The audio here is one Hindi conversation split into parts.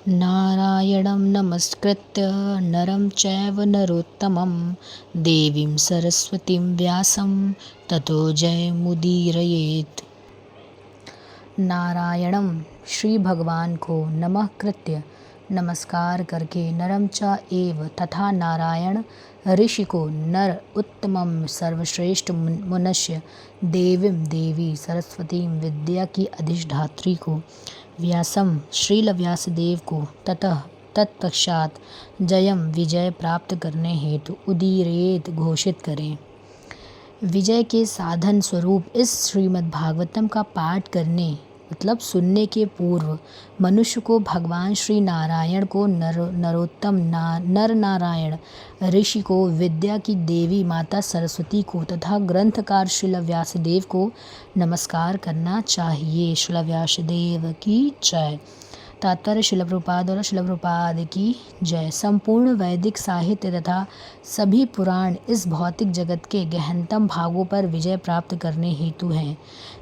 नारायणं नमस्कृत्य नरं चैव नरोत्तमं देवीं सरस्वतीं व्यासं ततो जयमुदीरयेत्। नारायणम श्री भगवान को नमः कृत्य नमस्कार करके नरम च एव तथा नारायण ऋषि को नर उत्तमम सर्वश्रेष्ठ मनुष्य देवीं देवी सरस्वती विद्या की अधिष्ठात्री को व्यासम श्रील व्यासदेव को ततः तत्पश्चात जयम विजय प्राप्त करने हेतु उदीरेत घोषित करें। विजय के साधन स्वरूप इस श्रीमद् भागवतम का पाठ करने मतलब सुनने के पूर्व मनुष्य को भगवान श्री नारायण को नरोत्तम नर नारायण ऋषि को विद्या की देवी माता सरस्वती को तथा ग्रंथकार श्रील व्यासदेव को नमस्कार करना चाहिए। श्रील व्यासदेव की जय। तात्पर्य श्रील प्रभुपाद और श्रील प्रभुपाद की जय। संपूर्ण वैदिक साहित्य तथा सभी पुराण इस भौतिक जगत के गहनतम भागों पर विजय प्राप्त करने हेतु हैं।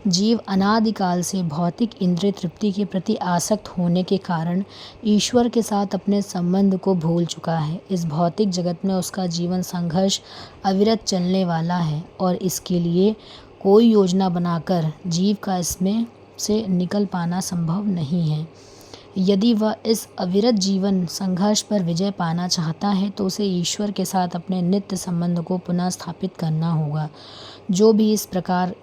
जीव अनादिकाल से भौतिक इंद्रिय तृप्ति के प्रति आसक्त होने के कारण ईश्वर के साथ अपने संबंध को भूल चुका है। इस भौतिक जगत में उसका जीवन संघर्ष अविरत चलने वाला है और इसके लिए कोई योजना बनाकर जीव का इसमें से निकल पाना संभव नहीं है। यदि वह इस अविरत जीवन संघर्ष पर विजय पाना चाहता है तो उसे ईश्वर के साथ अपने नित्य संबंध को पुनः स्थापित करना होगा। जो भी इस प्रकार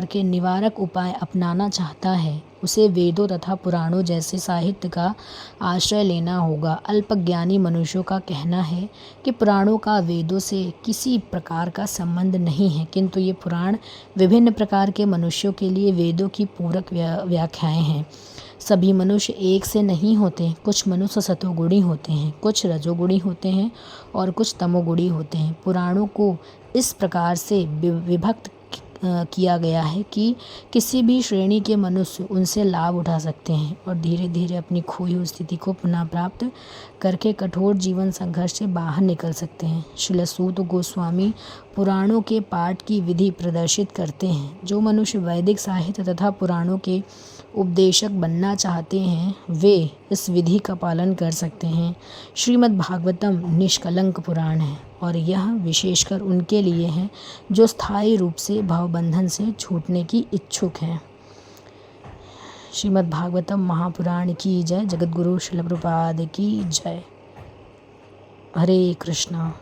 के निवारक उपाय अपनाना चाहता है उसे वेदों तथा पुराणों जैसे साहित्य का आश्रय लेना होगा। अल्पज्ञानी मनुष्यों का कहना है कि पुराणों का वेदों से किसी प्रकार का संबंध नहीं है, किंतु ये पुराण विभिन्न प्रकार के मनुष्यों के लिए वेदों की पूरक व्याख्याएं हैं। सभी मनुष्य एक से नहीं होते। कुछ मनुष्य सतोगुणी होते हैं, कुछ रजोगुणी होते हैं और कुछ तमोगुणी होते हैं। पुराणों को इस प्रकार से विभक्त किया गया है कि किसी भी श्रेणी के मनुष्य उनसे लाभ उठा सकते हैं और धीरे धीरे अपनी खोई हुई स्थिति को पुनः प्राप्त करके कठोर जीवन संघर्ष से बाहर निकल सकते हैं। श्रील सूत गोस्वामी पुराणों के पाठ की विधि प्रदर्शित करते हैं। जो मनुष्य वैदिक साहित्य तथा पुराणों के उपदेशक बनना चाहते हैं वे इस विधि का पालन कर सकते हैं। श्रीमद् भागवतम निष्कलंक पुराण है और यह विशेषकर उनके लिए है जो स्थायी रूप से भावबंधन से छूटने की इच्छुक हैं। श्रीमद् भागवतम महापुराण की जय। जगतगुरु श्रील प्रभुपाद की जय। हरे कृष्णा।